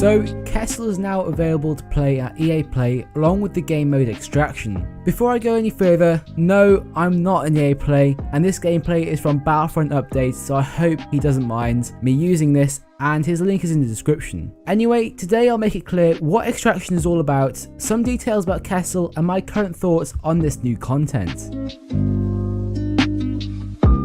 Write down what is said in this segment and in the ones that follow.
So Kessel is now available to play at EA Play along with the game mode Extraction. Before I go any further, no, I'm not an EA Play, and this gameplay is from Battlefront updates, so I hope he doesn't mind me using this, and his link is in the description. Anyway, today I'll make it clear what Extraction is all about, some details about Kessel, and my current thoughts on this new content.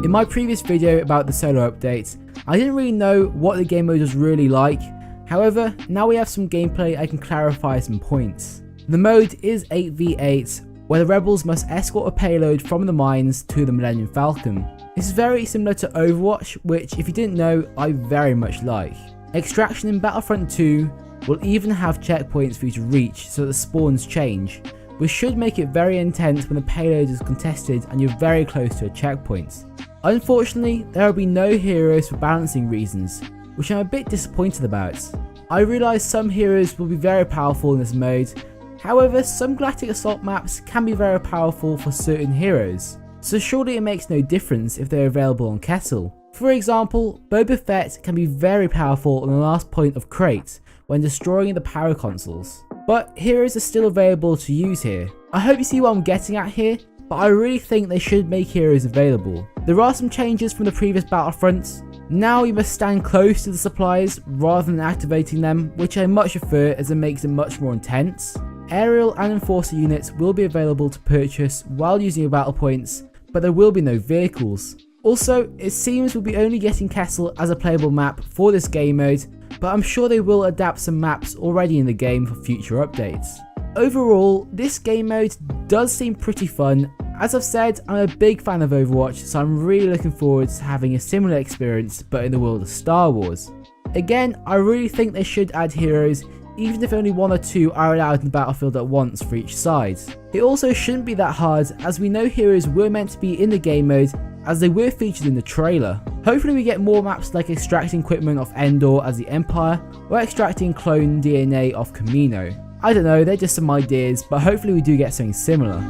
In my previous video about the solo updates, I didn't really know what the game mode was really like. However, now we have some gameplay, I can clarify some points. The mode is 8v8, where the rebels must escort a payload from the mines to the Millennium Falcon. This is very similar to Overwatch, which if you didn't know, I very much like. Extraction in Battlefront 2 will even have checkpoints for you to reach so that the spawns change, which should make it very intense when the payload is contested and you're very close to a checkpoint. Unfortunately, there will be no heroes for balancing reasons, which I'm a bit disappointed about. I realise some heroes will be very powerful in this mode, however some Galactic Assault maps can be very powerful for certain heroes, so surely it makes no difference if they're available on Kessel. For example, Boba Fett can be very powerful on the last point of Crate when destroying the power consoles, but heroes are still available to use here. I hope you see what I'm getting at here, but I really think they should make heroes available. There are some changes from the previous Battlefronts. Now you must stand close to the supplies rather than activating them, which I much prefer as it makes it much more intense. Aerial and Enforcer units will be available to purchase while using your battle points, but there will be no vehicles. Also, it seems we'll be only getting Kessel as a playable map for this game mode, but I'm sure they will adapt some maps already in the game for future updates. Overall, this game mode does seem pretty fun. As I've said, I'm a big fan of Overwatch, so I'm really looking forward to having a similar experience but in the world of Star Wars. Again, I really think they should add heroes, even if only one or two are allowed in the battlefield at once for each side. It also shouldn't be that hard, as we know heroes were meant to be in the game mode as they were featured in the trailer. Hopefully we get more maps like extracting equipment off Endor as the Empire, or extracting clone DNA off Camino. I don't know, they're just some ideas, but hopefully we do get something similar.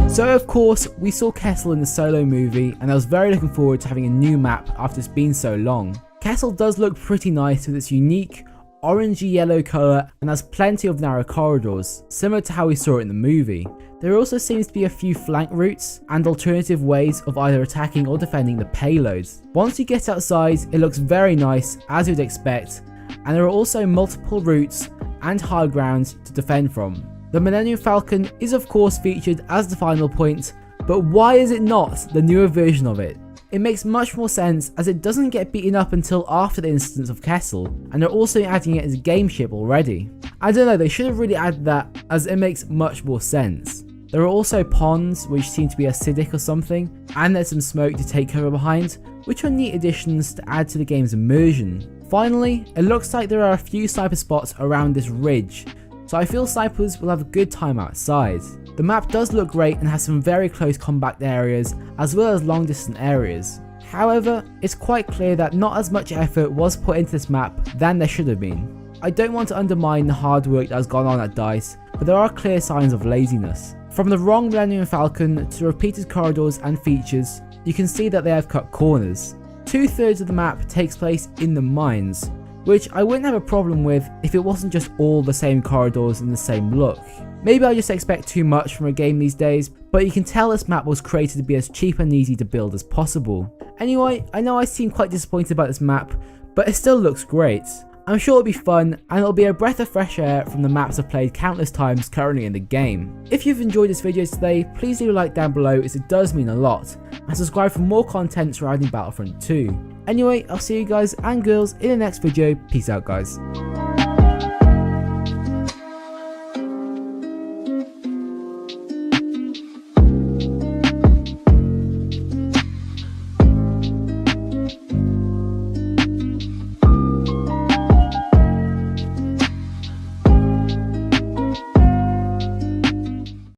So of course, we saw Kessel in the solo movie, and I was very looking forward to having a new map after it's been so long. Kessel does look pretty nice with its unique orangey yellow colour and has plenty of narrow corridors, similar to how we saw it in the movie. There also seems to be a few flank routes and alternative ways of either attacking or defending the payloads. Once you get outside, it looks very nice as you'd expect, and there are also multiple routes and high grounds to defend from. The Millennium Falcon is of course featured as the final point, but why is it not the newer version of it? It makes much more sense as it doesn't get beaten up until after the instance of Kessel, and they're also adding it as a game ship already. I don't know, they should have really added that as it makes much more sense. There are also ponds which seem to be acidic or something, and there's some smoke to take cover behind, which are neat additions to add to the game's immersion. Finally, it looks like there are a few sniper spots around this ridge, so I feel snipers will have a good time outside. The map does look great and has some very close combat areas as well as long distance areas. However, it's quite clear that not as much effort was put into this map than there should have been. I don't want to undermine the hard work that has gone on at DICE, but there are clear signs of laziness. From the wrong Millennium Falcon to repeated corridors and features, you can see that they have cut corners. 2/3 of the map takes place in the mines, which I wouldn't have a problem with if it wasn't just all the same corridors and the same look. Maybe I just expect too much from a game these days, but you can tell this map was created to be as cheap and easy to build as possible. Anyway, I know I seem quite disappointed about this map, but it still looks great. I'm sure it'll be fun, and it'll be a breath of fresh air from the maps I've played countless times currently in the game. If you've enjoyed this video today, please leave a like down below as it does mean a lot, and subscribe for more content surrounding Battlefront 2. Anyway, I'll see you guys and girls in the next video. Peace out guys.